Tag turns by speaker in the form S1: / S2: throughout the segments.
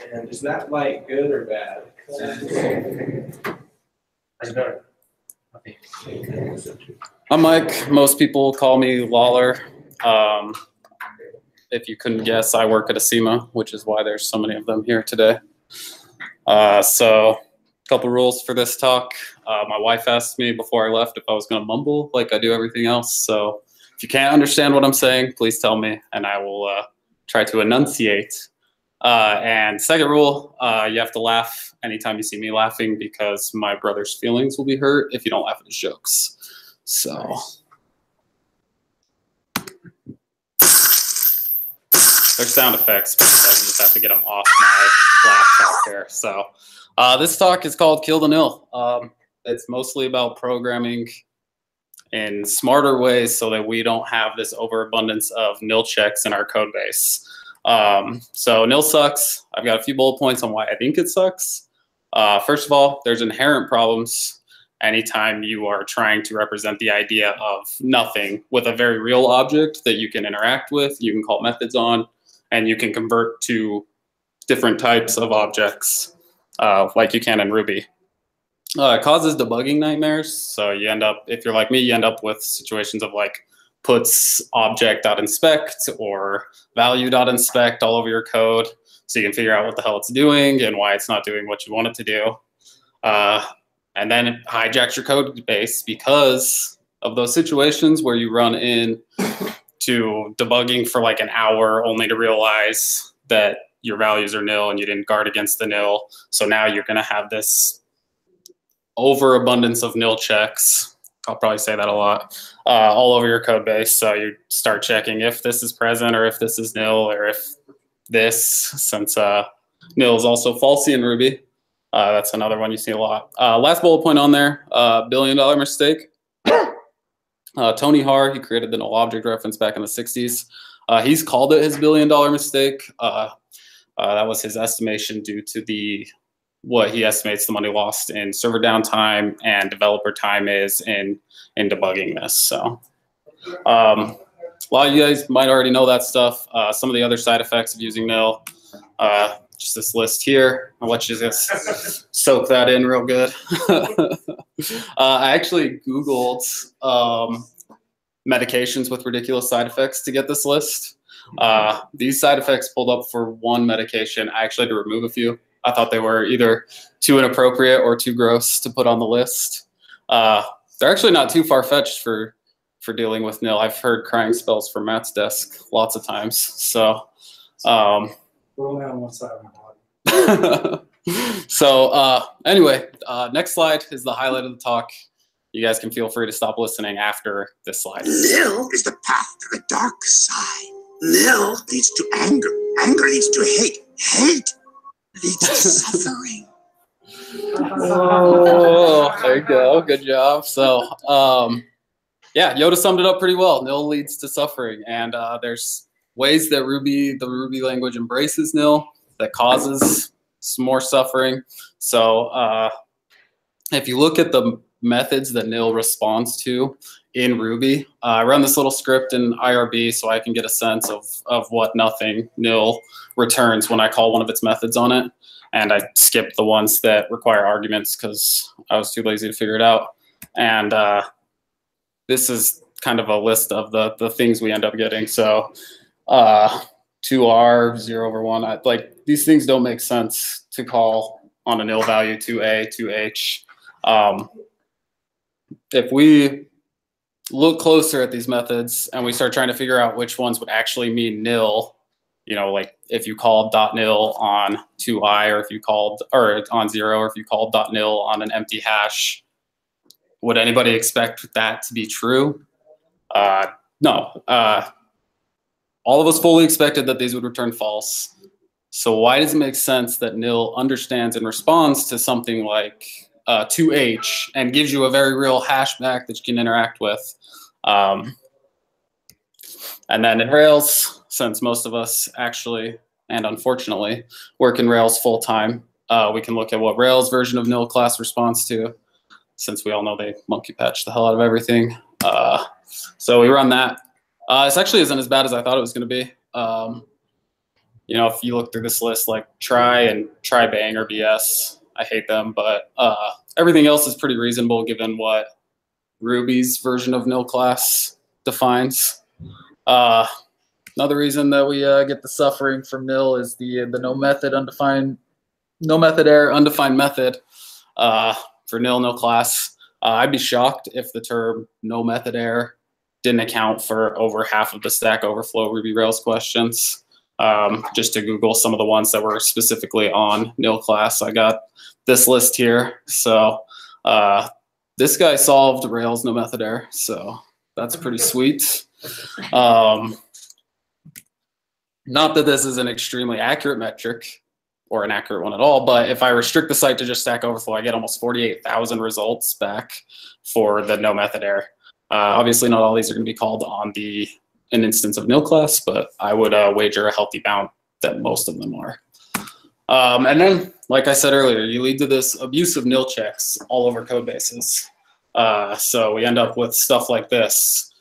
S1: And is that light good or bad?
S2: I'm Mike. Most people call me Lawler. If you couldn't guess, I work at a SEMA, which is why there's so many of them here today. So a couple rules for this talk. My wife asked me before I left if I was going to mumble like I do everything else. So if you can't understand what I'm saying, please tell me, and I will try to enunciate. And second rule, you have to laugh anytime you see me laughing because my brother's feelings will be hurt if you don't laugh at his jokes. So. Nice. There's sound effects, but I just have to get them off my laptop here. So this talk is called Kill the Nil. It's mostly about programming in smarter ways so that we don't have this overabundance of nil checks in our code base. So nil sucks. I've got a few bullet points on why I think it sucks. First of all, there's inherent problems anytime you are trying to represent the idea of nothing with a very real object that you can interact with, you can call methods on, and you can convert to different types of objects like you can in Ruby. It causes debugging nightmares. So you end up, if you're like me, you end up with situations of like puts object.inspect or value.inspect all over your code. So you can figure out what the hell it's doing and why it's not doing what you want it to do. And then it hijacks your code base because of those situations where you run in to debugging for like an hour only to realize that your values are nil and you didn't guard against the nil. So now you're going to have this overabundance of nil checks. I'll probably say that a lot, all over your code base. So you start checking if this is present or if this is nil or if this, since nil is also falsy in Ruby. That's another one you see a lot. Last bullet point on there, billion-dollar mistake. Tony Haar, he created the null object reference back in the 60s. He's called it his billion-dollar mistake. That was his estimation due to what he estimates the money lost in server downtime and developer time is in debugging this. So a lot of you guys might already know that stuff. Some of the other side effects of using nil, just this list here. I'll let you just soak that in real good. I actually Googled medications with ridiculous side effects to get this list. These side effects pulled up for one medication. I actually had to remove a few. I thought they were either too inappropriate or too gross to put on the list. They're actually not too far-fetched for dealing with nil. I've heard crying spells from Matt's desk lots of times. So
S3: we're only on one side of my body.
S2: So anyway, next slide is the highlight of the talk. You guys can feel free to stop listening after this slide.
S4: Nil is the path to the dark side. Nil leads to anger. Anger leads to hate. Hate leads to suffering.
S2: Oh, there you go. Good job. So, yeah, Yoda summed it up pretty well. Nil leads to suffering. And there's ways that the Ruby language embraces nil that causes some more suffering. So if you look at the methods that nil responds to in Ruby, I run this little script in IRB so I can get a sense of what nothing nil returns when I call one of its methods on it. And I skipped the ones that require arguments because I was too lazy to figure it out. And this is kind of a list of the things we end up getting. So 2R, 0 over 1, like these things don't make sense to call on a nil value, 2A, 2H. If we look closer at these methods and we start trying to figure out which ones would actually mean nil, you know, like if you called .nil on 2I, or if you called, or on 0, or if you called .nil on an empty hash, would anybody expect that to be true? No. All of us fully expected that these would return false. So why does it make sense that nil understands and responds to something like 2H and gives you a very real hash back that you can interact with? And then in Rails, since most of us actually, and unfortunately, work in Rails full time, we can look at what Rails version of nil class responds to, since we all know they monkey patch the hell out of everything. So we run that. This actually isn't as bad as I thought it was going to be. you know, if you look through this list, like try and try bang or BS, I hate them, but everything else is pretty reasonable given what Ruby's version of nil class defines. Another reason that we get the suffering from nil is the no method error undefined method for nil class. I'd be shocked if the term no method error didn't account for over half of the Stack Overflow Ruby Rails questions. Just to Google some of the ones that were specifically on nil class, I got this list here. So this guy solved Rails no method error, so that's pretty sweet. Not that this is an extremely accurate metric or an accurate one at all, but if I restrict the site to just Stack Overflow, I get almost 48,000 results back for the no method error. Obviously, not all these are going to be called on an instance of nil class, but I would wager a healthy bound that most of them are. And then, like I said earlier, you lead to this abuse of nil checks all over code bases. So we end up with stuff like this.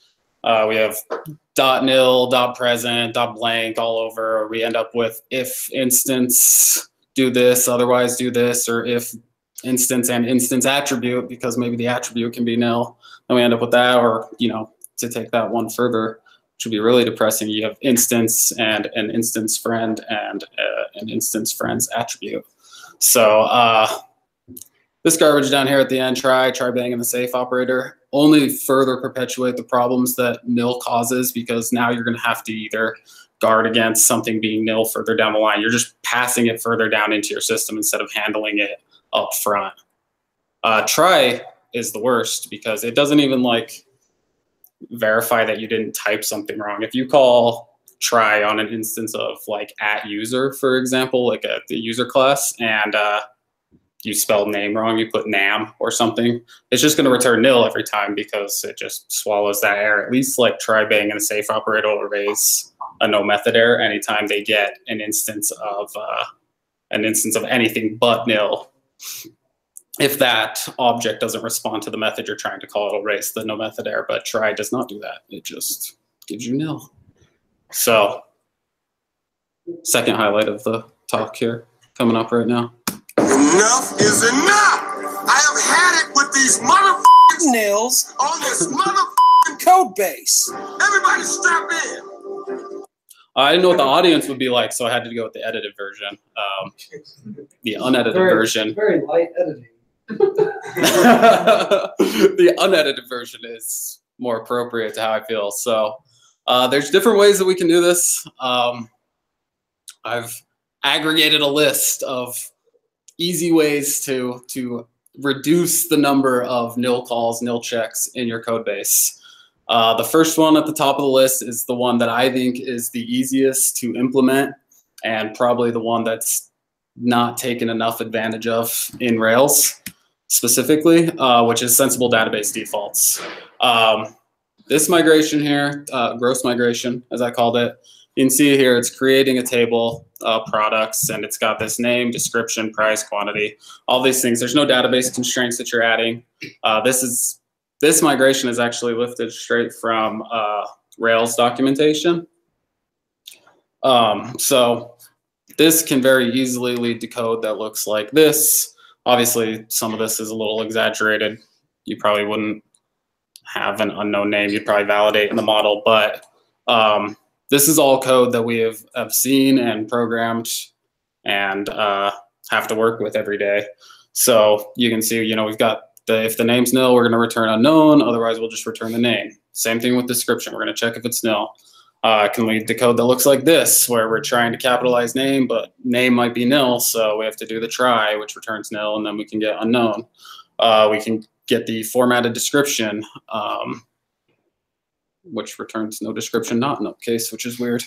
S2: We have .nil, .present, .blank all over. We end up with if instance do this, otherwise do this, or if instance and instance attribute, because maybe the attribute can be nil. And we end up with that, or, you know, to take that one further, which would be really depressing, you have instance and an instance friend and an instance friend's attribute. So this garbage down here at the end, try bang and the safe operator, only further perpetuate the problems that nil causes, because now you're going to have to either guard against something being nil further down the line. You're just passing it further down into your system instead of handling it up front. Try is the worst because it doesn't even like verify that you didn't type something wrong. If you call try on an instance of like @user, for example, like the user class, and you spelled name wrong, you put nam or something, it's just going to return nil every time because it just swallows that error. At least like try bang and a safe operator will raise a no method error anytime they get an instance of anything but nil. If that object doesn't respond to the method you're trying to call, it'll raise the no method error, but try does not do that. It just gives you nil. So second highlight of the talk here coming up right now.
S4: Enough is enough! I have had it with these motherfucking
S5: nils
S4: on this motherfucking
S5: code base.
S4: Everybody strap in!
S2: I didn't know what the audience would be like, so I had to go with the edited version. The unedited version.
S1: Very light editing.
S2: The unedited version is more appropriate to how I feel. So there's different ways that we can do this. I've aggregated a list of easy ways to reduce the number of nil calls, nil checks in your code base. The first one at the top of the list is the one that I think is the easiest to implement and probably the one that's not taken enough advantage of in Rails specifically, which is sensible database defaults. This migration here, gross migration, as I called it, you can see here it's creating a table of products, and it's got this name, description, price, quantity, all these things. There's no database constraints that you're adding. This migration is actually lifted straight from Rails documentation. So this can very easily lead to code that looks like this. Obviously, some of this is a little exaggerated. You probably wouldn't have an unknown name. You'd probably validate in the model, but this is all code that we have seen and programmed and have to work with every day. So you can see, you know, we've got if the name's nil, we're going to return unknown. Otherwise, we'll just return the name. Same thing with description. We're going to check if it's nil. It can lead to code that looks like this, where we're trying to capitalize name, but name might be nil. So we have to do the try, which returns nil, and then we can get unknown. We can get the formatted description, which returns no description, not nil case, which is weird.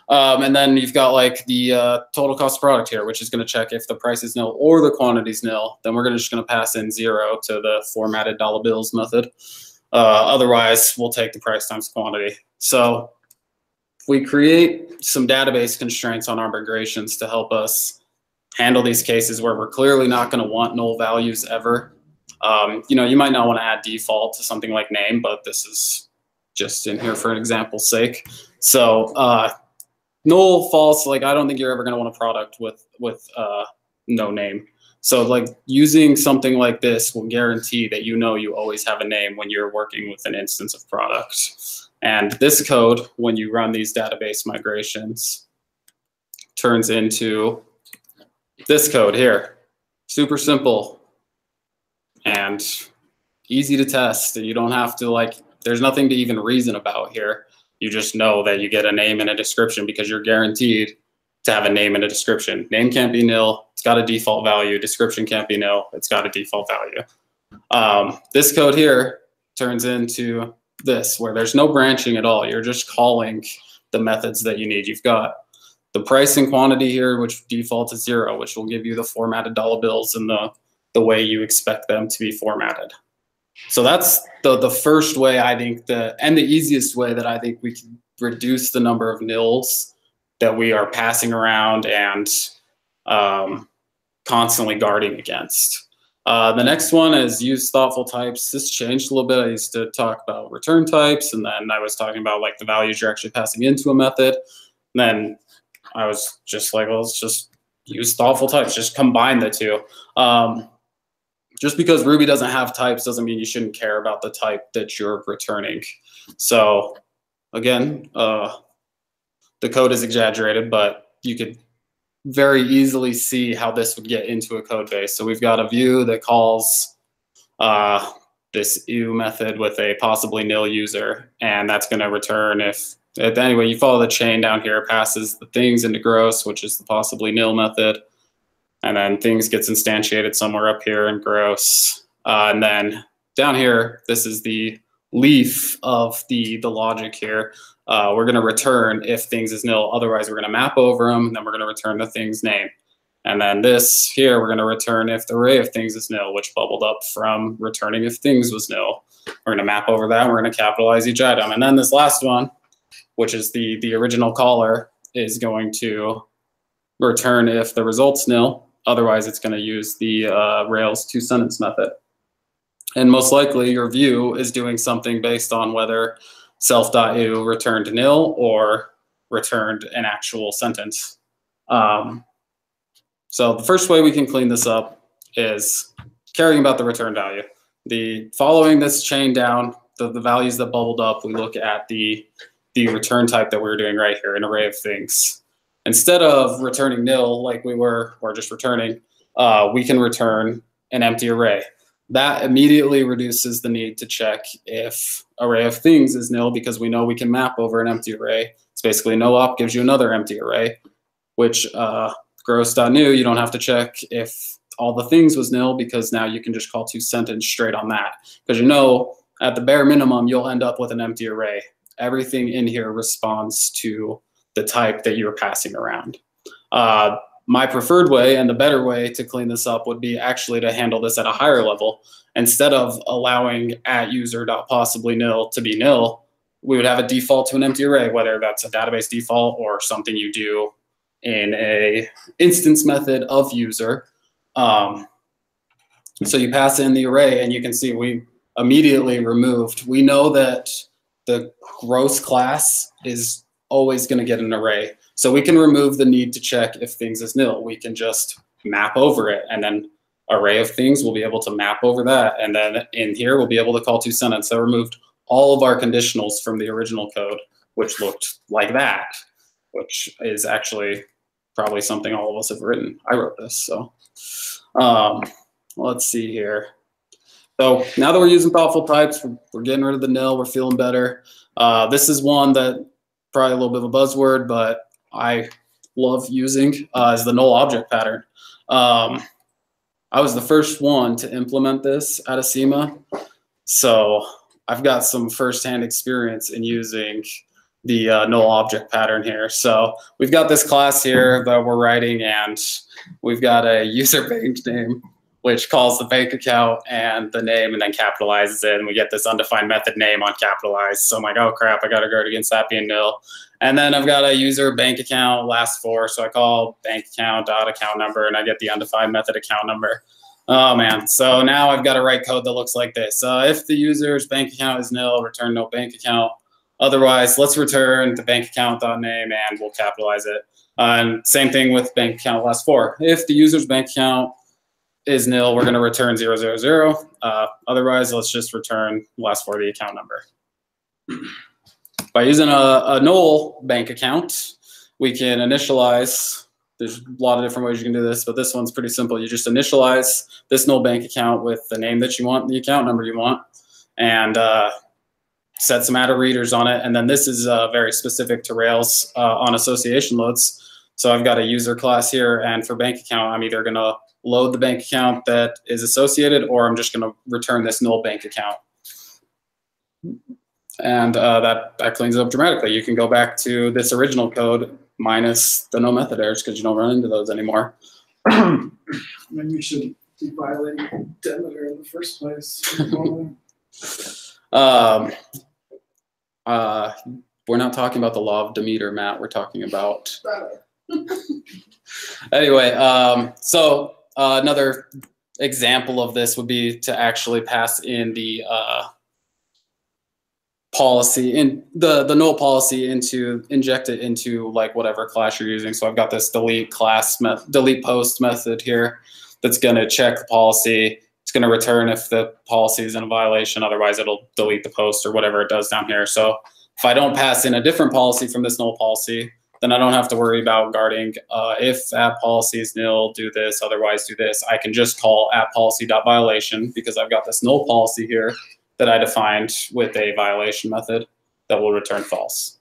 S2: And then you've got like the total cost of product here, which is going to check if the price is nil or the quantity is nil. Then we're just going to pass in 0 to the formatted dollar bills method. Otherwise, we'll take the price times quantity. So if we create some database constraints on our migrations to help us handle these cases where we're clearly not going to want null values ever. You know, you might not want to add default to something like name, but this is just in here for an example's sake. So null, false. Like I don't think you're ever going to want a product with no name. So like using something like this will guarantee that you know you always have a name when you're working with an instance of product. And this code, when you run these database migrations, turns into this code here. Super simple and easy to test. You don't have to like, there's nothing to even reason about here. You just know that you get a name and a description because you're guaranteed to have a name and a description. Name can't be nil. It's got a default value. Description can't be nil. It's got a default value. This code here turns into this, where there's no branching at all. You're just calling the methods that you need. You've got the price and quantity here, which default to 0, which will give you the formatted dollar bills and the way you expect them to be formatted. So that's the first way I think and the easiest way that I think we can reduce the number of nils that we are passing around and constantly guarding against. The next one is use thoughtful types. This changed a little bit. I used to talk about return types, and then I was talking about like the values you're actually passing into a method. And then I was just like, well, let's just use thoughtful types, just combine the two. Just because Ruby doesn't have types doesn't mean you shouldn't care about the type that you're returning. So again, the code is exaggerated, but you could very easily see how this would get into a code base. So we've got a view that calls this EU method with a possibly nil user, and that's going to return anyway, you follow the chain down here, passes the things into gross, which is the possibly nil method, and then things gets instantiated somewhere up here in gross. And then down here, this is the leaf of the logic here. We're going to return if things is nil. Otherwise, we're going to map over them, and then we're going to return the thing's name. And then this here, we're going to return if the array of things is nil, which bubbled up from returning if things was nil. We're going to map over that. We're going to capitalize each item. And then this last one, which is the original caller, is going to return if the result's nil. Otherwise, it's going to use the Rails two-sentence method. And most likely, your view is doing something based on whether self.u returned nil or returned an actual sentence. So the first way we can clean this up is caring about the return value. Following this chain down, the values that bubbled up, we look at the return type that we were doing right here, an array of things. Instead of returning nil like we were, or just returning, we can return an empty array. That immediately reduces the need to check if array of things is nil, because we know we can map over an empty array. It's basically no op gives you another empty array, which gross.new, you don't have to check if all the things was nil, because now you can just call two-sentence straight on that. Because you know, at the bare minimum, you'll end up with an empty array. Everything in here responds to the type that you're passing around. My preferred way and the better way to clean this up would be actually to handle this at a higher level. Instead of allowing @user.possibly_nil to be nil, we would have a default to an empty array, whether that's a database default or something you do in a instance method of user. So you pass in the array, and you can see we immediately removed. We know that the gross class is always going to get an array. So we can remove the need to check if things is nil. We can just map over it, and then array of things, we'll be able to map over that. And then in here, we'll be able to call two-sentence. So removed all of our conditionals from the original code, which looked like that, which is actually probably something all of us have written. I wrote this, so let's see here. So now that we're using thoughtful types, we're getting rid of the nil, we're feeling better. This is one that probably a little bit of a buzzword, but I love using is the null object pattern. I was the first one to implement this at Acima, so I've got some firsthand experience in using the null object pattern here. So we've got this class here that we're writing, and we've got a user bank name, which calls the bank account and the name and then capitalizes it, and we get this undefined method name on capitalized. So I'm like, oh crap, I gotta guard against that being nil. And then I've got a user bank account last four, so I call bank account dot account number, and I get the undefined method account number. Oh man, so now I've got to write code that looks like this. If the user's bank account is nil, return no bank account. Otherwise, let's return the bank account.name and we'll capitalize it. And same thing with bank account last four. If the user's bank account is nil, we're going to return 000. Otherwise, let's just return last four of the account number. By using a null bank account, we can initialize. There's a lot of different ways you can do this, but this one's pretty simple. You just initialize this null bank account with the name that you want, the account number you want, and set some adder readers on it. And then this is very specific to Rails on association loads. So I've got a user class here, and for bank account, I'm either going to load the bank account that is associated, or I'm just going to return this null bank account. And that cleans it up dramatically. You can go back to this original code minus the no method errors because you don't run into those anymore.
S3: Maybe you should be violating delimiter in the first place.
S2: We're not talking about the law of Demeter, Matt. We're talking about anyway. So another example of this would be to actually pass in the policy, in the null policy, inject it into like whatever class you're using. So I've got this delete post method here that's going to check the policy. It's going to return if the policy is in a violation. Otherwise, it'll delete the post or whatever it does down here. So if I don't pass in a different policy from this null policy, then I don't have to worry about guarding if app policy is nil, do this, otherwise do this. I can just call app policy.violation because I've got this null policy here that I defined with a violation method that will return false.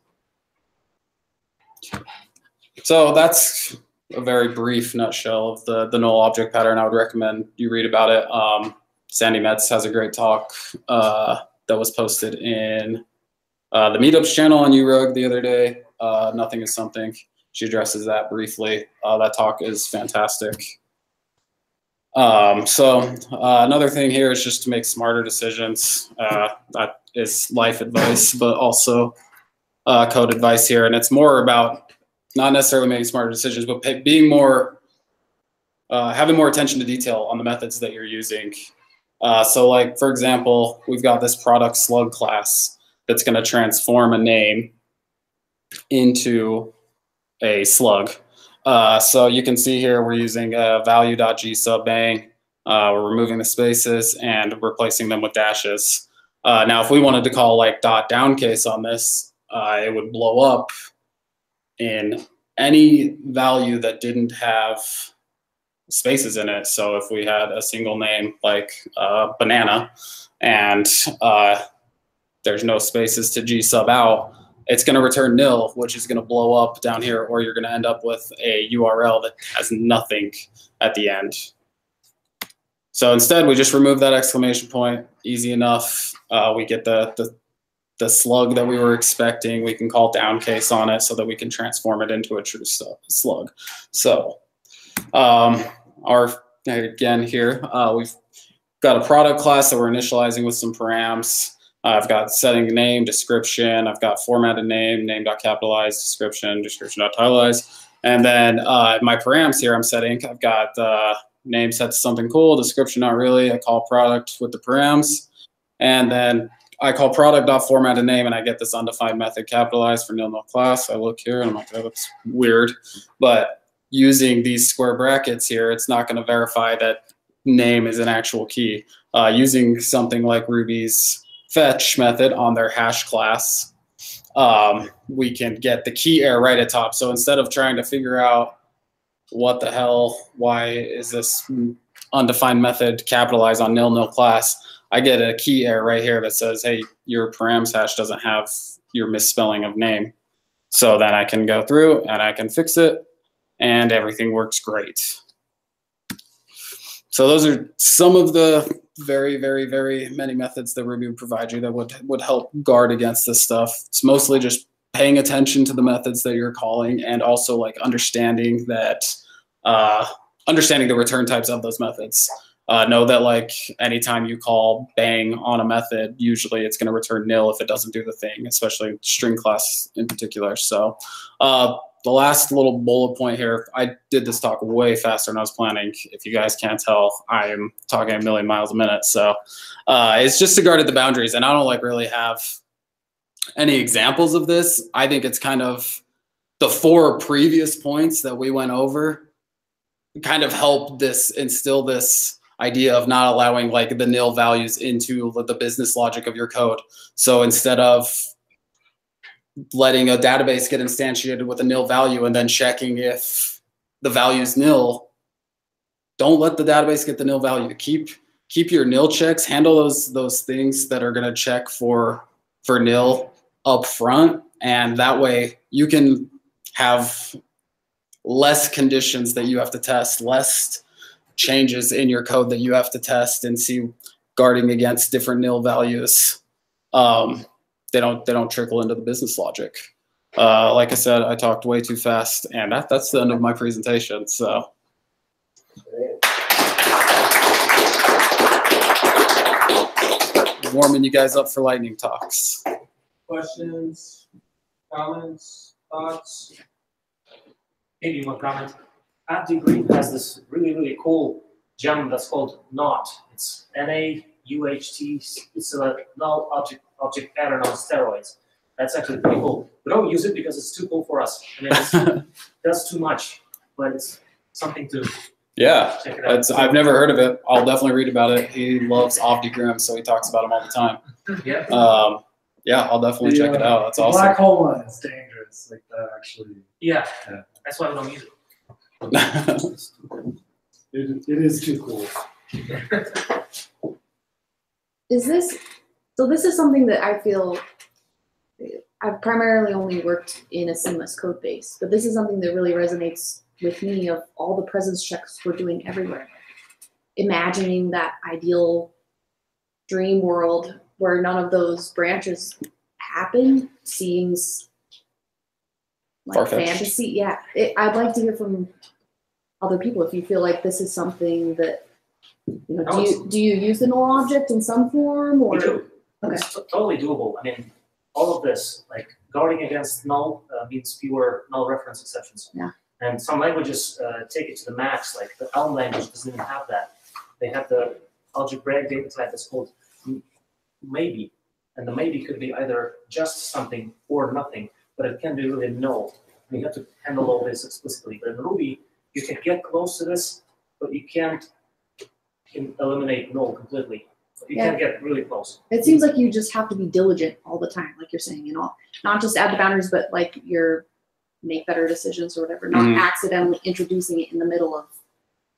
S2: So that's a very brief nutshell of the null object pattern. I would recommend you read about it. Sandy Metz has a great talk that was posted in the meetups channel on URUG the other day. Nothing is something. She addresses that briefly. That talk is fantastic. Another thing here is just to make smarter decisions. That is life advice, but also code advice here. And it's more about not necessarily making smarter decisions, but being more, having more attention to detail on the methods that you're using. So like, for example, we've got this product slug class that's going to transform a name into a slug. So you can see here we're using value.gsubbang. We're removing the spaces and replacing them with dashes. Now, if we wanted to call like .downcase on this, it would blow up in any value that didn't have spaces in it. So if we had a single name like banana and there's no spaces to gsub out, it's going to return nil, which is going to blow up down here, or you're going to end up with a URL that has nothing at the end. So instead, we just remove that exclamation point. Easy enough. We get the slug that we were expecting. We can call downcase on it so that we can transform it into a true slug. So again here, we've got a product class that we're initializing with some params. I've got setting name, description. I've got formatted name, name.capitalize, description, description.titleize. And then my params here I'm setting, I've got name set to something cool, description not really. I call product with the params. And then I call product.formatted name, and I get this undefined method capitalized for nil class. I look here and I'm like, that looks weird. But using these square brackets here, it's not going to verify that name is an actual key. Using something like Ruby's fetch method on their hash class, we can get the key error right at top. So instead of trying to figure out what the hell, why is this undefined method capitalized on nil class, I get a key error right here that says, hey, your params hash doesn't have your misspelling of name. So then I can go through and I can fix it and everything works great. So those are some of the very, very, very many methods that Ruby would provide you that would help guard against this stuff. It's mostly just paying attention to the methods that you're calling and also like understanding that, understanding the return types of those methods. Know that like anytime you call bang on a method, usually it's going to return nil if it doesn't do the thing, especially string class in particular. So the last little bullet point here, I did this talk way faster than I was planning. If you guys can't tell, I am talking a million miles a minute. So it's just to guard at the boundaries. And I don't like really have any examples of this, I think it's kind of the 4 previous points that we went over kind of help instill this idea of not allowing like the nil values into the business logic of your code. So instead of letting a database get instantiated with a nil value and then checking if the value is nil, don't let the database get the nil value. Keep your nil checks, handle those things that are going to check for nil up front, and that way you can have less conditions that you have to test, less changes in your code that you have to test and see guarding against different nil values. They don't trickle into the business logic. Like I said, I talked way too fast, and that's the end of my presentation. So. Warming you guys up for lightning talks.
S1: Questions, comments, thoughts?
S5: Maybe one comment. AppDegree has this really cool gem that's called NOT. It's NAUHT. It's a null object pattern on steroids. That's actually pretty cool. We don't use it because it's too cool for us. I mean, that's too much, but it's something to check it out.
S2: I've never heard of it. I'll definitely read about it. He loves OptiGrim, so he talks about them all the time.
S5: Yeah.
S2: Yeah, I'll definitely check it out. That's awesome.
S3: Black hole one is dangerous. Like that actually.
S5: Yeah. That's why we don't use it.
S3: It is too cool.
S6: This is something that I feel I've primarily only worked in a seamless code base, but this is something that really resonates with me of all the presence checks we're doing everywhere. Imagining that ideal dream world where none of those branches happen seems like
S2: far-fetched.
S6: fantasy. Yeah, I'd like to hear from other people if you feel like this is something that, do you use the null object in some form, or?
S5: We do.
S6: Okay.
S5: It's totally doable. I mean, all of this, like guarding against null means fewer null reference exceptions.
S6: Yeah.
S5: And some languages take it to the max, like the Elm language doesn't even have that. They have the algebraic data type that's called maybe. And the maybe could be either just something or nothing, but it can be really null. And you have to handle all this explicitly. But in Ruby, you can get close to this, but you can't eliminate null completely. You can get really close.
S6: It seems like you just have to be diligent all the time, like you're saying, and all, not just add the boundaries, but like you're make better decisions or whatever, not accidentally introducing it in the middle of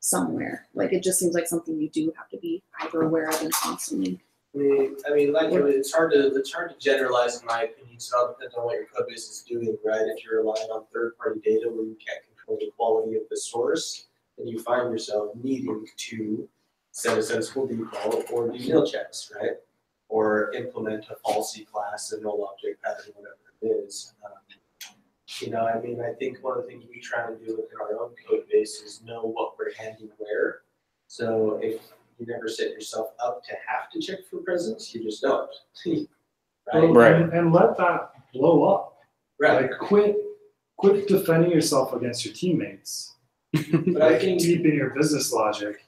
S6: somewhere. Like it just seems like something you do have to be hyper aware of and constantly.
S1: I mean, like it's hard to generalize in my opinion. So it all depends on what your code base is doing, right? If you're relying on third-party data where you can't control the quality of the source, then you find yourself needing to set a sensible default or do nil checks, right? Or implement a falsy class, a null object pattern, whatever it is. I mean, I think one of the things we try to do within our own code base is know what we're handing where. So if you never set yourself up to have to check for presence, you just don't.
S3: Right. And let that blow up.
S1: Right.
S3: Like quit defending yourself against your teammates.
S1: But I think
S3: deep in your business logic.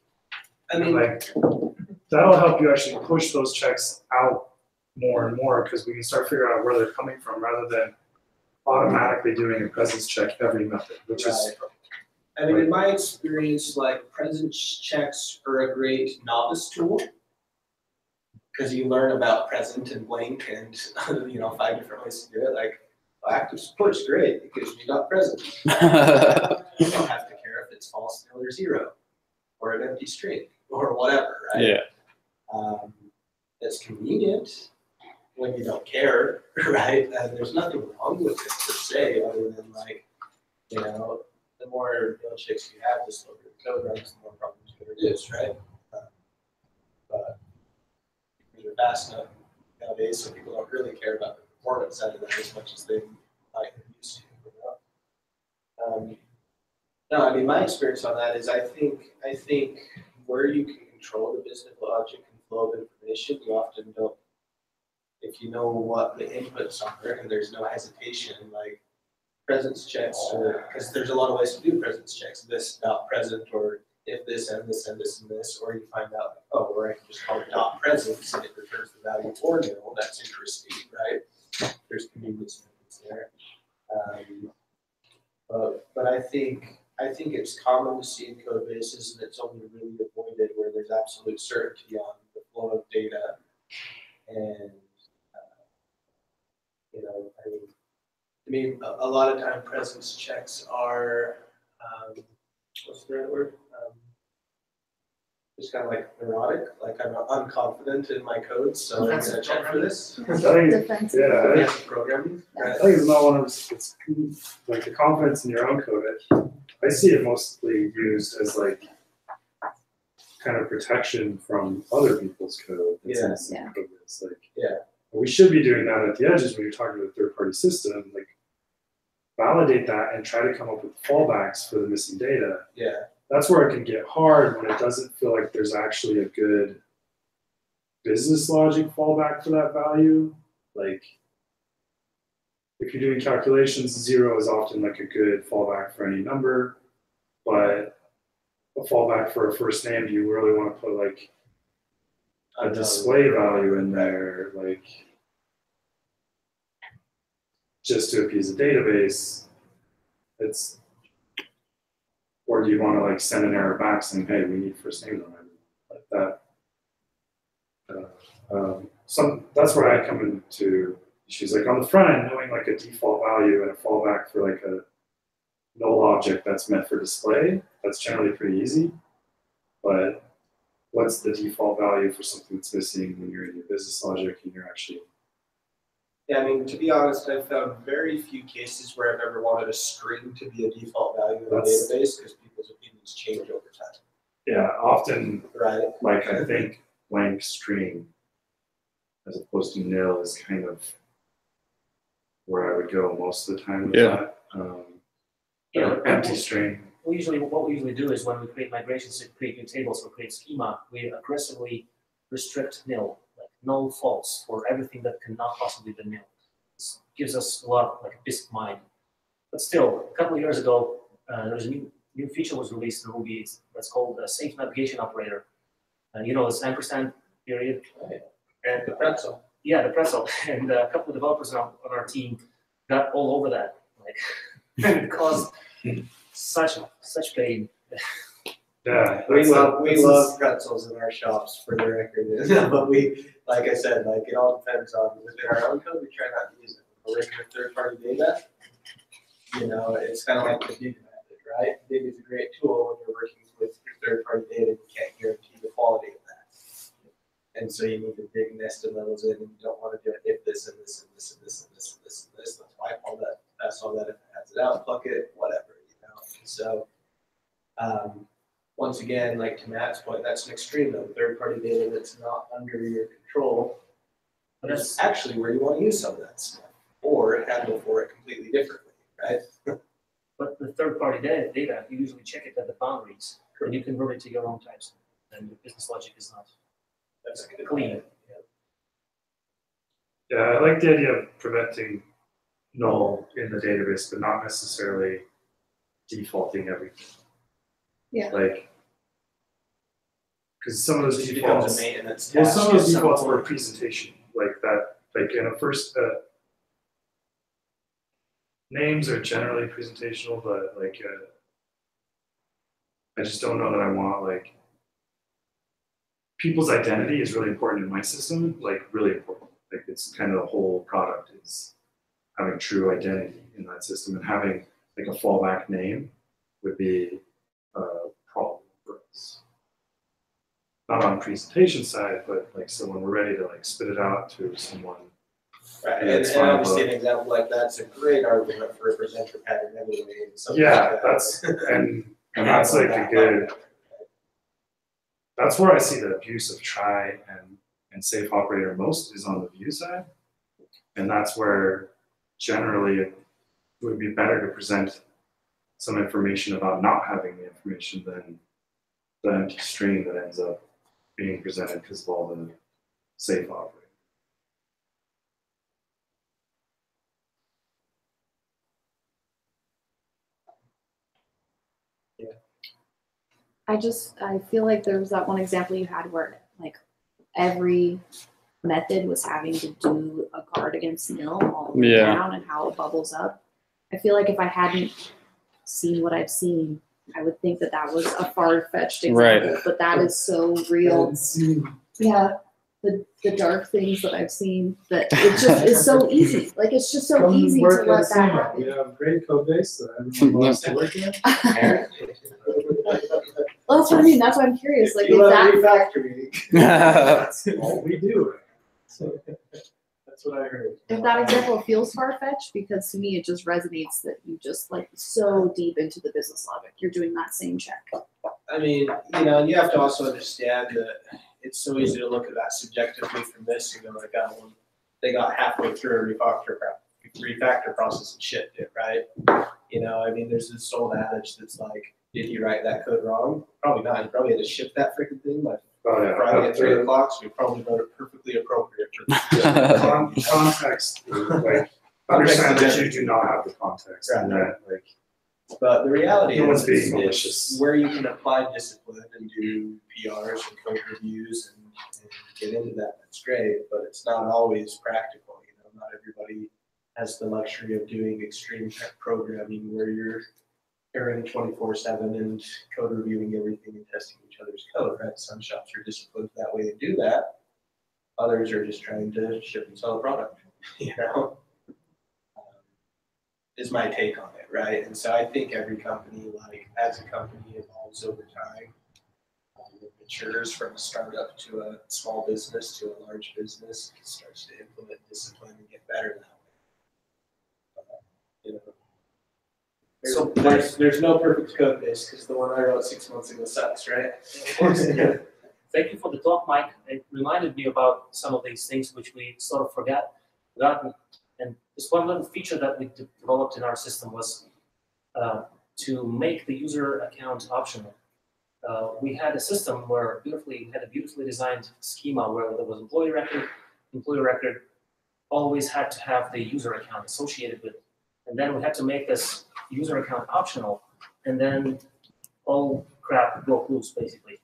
S1: I mean,
S3: like that'll help you actually push those checks out more and more because we can start figuring out where they're coming from rather than automatically doing a presence check every method, which is.
S1: I mean, in my experience, like presence checks are a great novice tool because you learn about present and blank and 5 different ways to do it. Like active support is great because you got present. You don't have to care if it's false, nil, or zero, or an empty string, or whatever, right?
S2: Yeah.
S1: It's convenient when you don't care, right? And there's nothing wrong with it per se, other than the more nil checks you have, the slower the code runs, the more problems there is, right? But they're fast enough nowadays, so people don't really care about the performance side of that as much as they might have used to. No, I mean, my experience on that is I think where you can control the business logic and flow of information, you often don't. If you know what the inputs are and there's no hesitation, like presence checks, because there's a lot of ways to do presence checks. This dot present, or if this and this and this and this, or you find out, or I can just call it dot present and it returns the value or nil. That's interesting, right? there's convenience benefits there. But I think it's common to see in code bases, and it's only really avoided where there's absolute certainty on the flow of data. And you know, I mean, a lot of time presence checks are what's the right word? Just kind of like neurotic, like I'm unconfident in my code, so I'm gonna check for this.
S6: Defensive.
S3: Yeah,
S1: Programming.
S3: I think it's not one of those, it's like the confidence in your own code. I see it mostly used as like kind of protection from other people's code. That's
S6: Yeah.
S3: code base. Like,
S1: Yeah.
S3: we should be doing that at the edges when you're talking to a third-party system. Like, validate that and try to come up with fallbacks for the missing data.
S1: Yeah.
S3: That's where it can get hard when it doesn't feel like there's actually a good business logic fallback for that value. Like, if you're doing calculations, 0 is often like a good fallback for any number, but a fallback for a first name, do you really want to put like a display value in there, like just to appease a database? It's, or do you want to like send an error back saying, hey, we need first name on it, like that? That's where I come into issues. Like on the front end, knowing like a default value and a fallback for like a null object that's meant for display, that's generally pretty easy. But what's the default value for something that's missing when you're in your business logic and you're actually?
S1: Yeah, I mean, to be honest, I've found very few cases where I've ever wanted a string to be a default value in a database because people's opinions change over time.
S3: Yeah, often,
S1: right?
S3: Like I think blank string as opposed to nil is kind of where I would go most of the time with that. Empty string.
S5: What we usually do is when we create migrations to create new tables or create schema, we aggressively restrict nil, like null false for everything that cannot possibly be nil. This gives us a lot of like peace of mind. But still, a couple of years ago, there's a new feature was released in Ruby that's called a safe navigation operator. You know, this ampersand period.
S1: Right.
S5: And
S1: the pretzel.
S5: Yeah, the pretzel. And a couple of developers on our team got all over that. Like, and it caused such pain.
S3: Yeah,
S1: we love pretzels in our shops, for the record. But we, like I said, like it all depends on within our own code. We try not to use it. When we're working with third-party data, you know, it's kind of like the dig method, right? Dig is a great tool when you're working with third-party data. You can't guarantee the quality of that, and so you need to dig nested levels in, and you don't want to do it if this and this and this and this and this and this and this. That's why I call that. That's all that if it has it out, pluck it, whatever, you know. And so. Once again, like to Matt's point, that's an extreme though. Third-party data that's not under your control, but that's actually where you want to use some of that stuff, or handle for it completely differently, right?
S5: But the third-party data, you usually check it at the boundaries, and you convert it to your own types, and your business logic is not clean.
S3: Yeah, I like the idea of preventing null in the database, but not necessarily defaulting everything.
S6: Yeah.
S3: Like, because some of those defaults,
S1: well,
S3: some of those defaults were presentation, like that, like in a first, names are generally presentational, but like, I just don't know that I want, like, people's identity is really important in my system, like really important. Like it's kind of the whole product is having true identity in that system, and having like a fallback name would be a problem for us. Not on presentation side, but like so when we're ready to like spit it out to someone.
S1: Right, and obviously an example like that's a great argument for a presenter pattern anyway.
S3: Yeah, like that's and that's like a good. That's where I see the abuse of try and safe operator most is on the view side, and that's where generally it would be better to present some information about not having the information than the empty string that ends up being presented because of all the safe operator.
S6: I feel like there was that one example you had where like every method was having to do a guard against nil all the way
S2: Yeah.
S6: down and how it bubbles up. I feel like if I hadn't seen what I've seen, I would think that that was a far-fetched example,
S2: Right.
S6: but that is so real. Yeah, the dark things that I've seen, that it just is so easy. Like, it's just so easy to let that happen.
S3: We have a great code base that everyone loves to work in.
S6: Well, that's what I mean. That's why I'm curious. Like,
S1: You
S6: if
S1: love
S6: that,
S1: refactoring.
S3: That's all we do. So,
S1: That's what I heard.
S6: if that example feels far-fetched, because to me it just resonates that you just like so deep into the business logic, you're doing that same check.
S1: I mean, you know, and you have to also understand that it's so easy to look at that subjectively from this and go like, oh, well, they got halfway through a refactor process and shipped it, right? You know, I mean, there's this old adage that's like, did you write that code wrong? Probably not. You probably had to ship that freaking thing like Friday at 3 o'clock, so we probably wrote it perfectly appropriate for
S3: Context, like, understand that you do not have the context and that, like,
S1: But the reality
S3: No one's
S1: is,
S3: being malicious.
S1: where you can apply discipline and do PRs and code reviews and get into that, that's great, but it's not always practical. You know, not everybody has the luxury of doing extreme tech programming where you're airing 24/7 and code reviewing everything and testing each other's code, right? Some shops are disciplined that way and do that. Others are just trying to ship and sell a product, you know? Is my take on it, right? And so I think every company, like as a company evolves over time, it matures from a startup to a small business to a large business, it starts to implement discipline and get better that way. You know,
S5: So,
S1: there's no perfect code base because the one I wrote 6 months ago sucks, right?
S5: Of course. Thank you for the talk, Mike. It reminded me about some of these things which we sort of forgotten. And this one little feature that we developed in our system was to make the user account optional. We had a system where had a beautifully designed schema where there was employee record always had to have the user account associated with it. And then we had to make this user account optional, and then all crap broke loose, basically.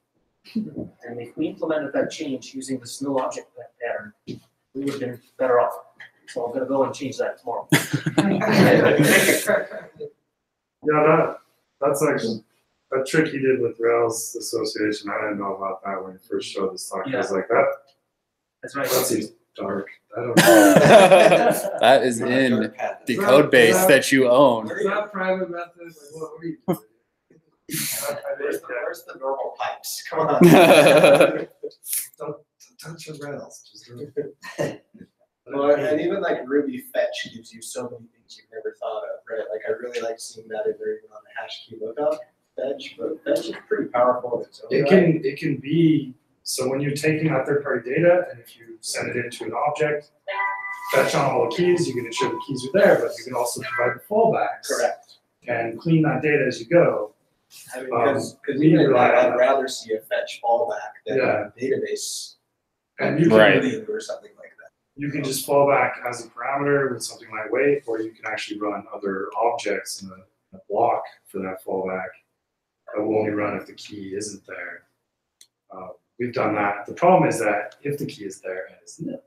S5: And if we implemented that change using this no object pattern, we would have been better off. So I'm gonna go and change that tomorrow.
S3: yeah, that's actually that trick you did with Rails Association. I didn't know about that when you first showed this talk. I was like,
S5: That's right.
S3: that seems dark. I don't know.
S2: That is in the code base that you own.
S3: Is that private method? Like, what are you doing?
S1: Where's the normal pipes? Come on.
S3: Don't touch your Rails. Just do it.
S1: Well, and even like Ruby fetch gives you so many things you've never thought of, right? Like I really like seeing that in there even on the hash key lookup fetch, but fetch is pretty powerful in its own right.
S3: It can be, so when you're taking that third-party data and if you send it into an object, fetch on all the keys, you can ensure the keys are there, but you can also provide the fallbacks.
S1: Correct.
S3: And clean that data as you go.
S1: I mean, because
S3: we
S1: even
S3: rely on
S1: I'd
S3: that.
S1: rather see a fetch fallback than
S3: Yeah.
S1: a database
S3: And you can,
S2: Right.
S1: or something like that.
S3: you can just fall back as a parameter with something lightweight, or you can actually run other objects in a block for that fallback. That will only run if the key isn't there. We've done that. The problem is that if the key is there and it's nil,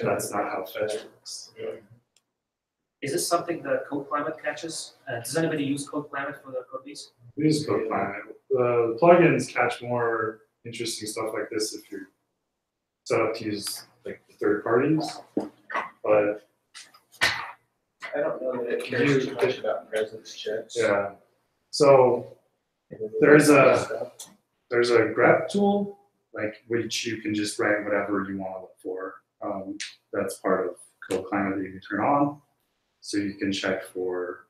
S3: that's not how fetch works.
S5: Is this something that Code Climate catches? Does anybody use Code Climate for their code base?
S3: We use Code Climate. The plugins catch more interesting stuff like this if you're set up to use like the third parties, but
S1: I don't know that it cares too much about presence checks.
S3: yeah. So there's a grep tool, like which you can just write whatever you want to look for. That's part of Code Climate that you can turn on. So you can check for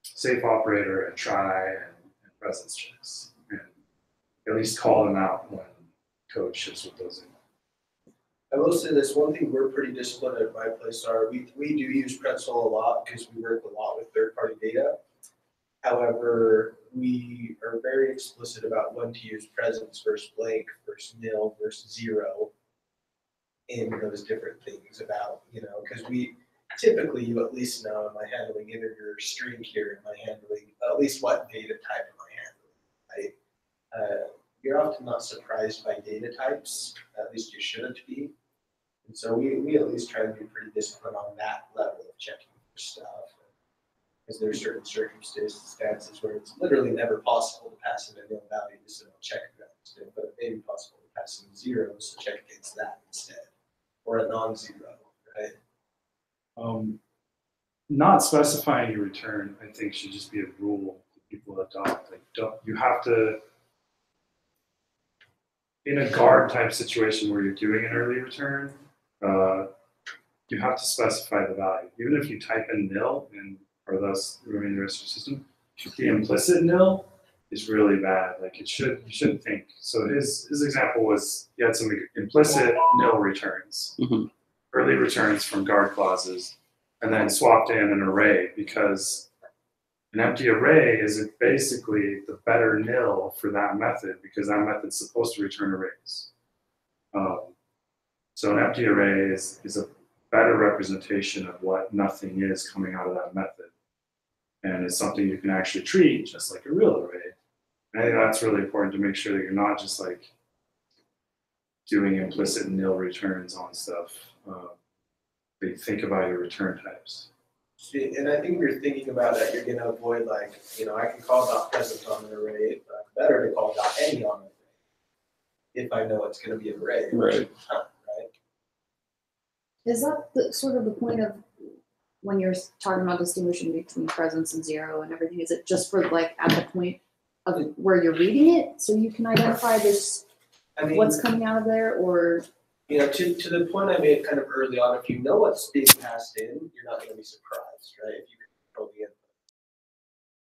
S3: safe operator and try and presence checks, and at least call them out when code ships with those in.
S1: I will say this, one thing we're pretty disciplined at my place are, we do use Pretzel a lot because we work a lot with third-party data. However, we are very explicit about when to use presence versus blank versus nil versus zero in those different things about, you know, because we typically, you at least know, am I handling integer string here? Am I handling, at least what data type am I handling, right? You're often not surprised by data types, at least you shouldn't be. And so we at least try to be pretty disciplined on that level of checking for stuff. Because there are certain circumstances where it's literally never possible to pass in a nil value, so don't check against it, but it may be possible to pass in 0, so check against that instead, or a non-zero, right?
S3: Not specifying your return, I think, should just be a rule that people adopt. Like, you have to, in a guard type situation where you're doing an early return, you have to specify the value. Even if you type in nil or thus remain the rest of your system, the implicit nil is really bad. Like you shouldn't think. So his example was he had some implicit nil returns, early returns from guard clauses, and then swapped in an array because an empty array is basically the better nil for that method because that method's supposed to return arrays. So an empty array is a better representation of what nothing is coming out of that method. And it's something you can actually treat just like a real array. And I think that's really important to make sure that you're not just like doing implicit nil returns on stuff. But you think about your return types.
S1: See, and I think if you're thinking about that, you're going to avoid like, I can call dot present on an array, but better to call dot any on an array if I know it's going to be an array.
S2: Right.
S1: Right.
S6: Is that sort of the point of when you're talking about distinguishing between presence and 0 and everything? Is it just for like at the point of where you're reading it, so you can identify this what's coming out of there, or?
S1: To the point I made kind of early on, if you know what's being passed in, you're not going to be surprised, right? If you control the input.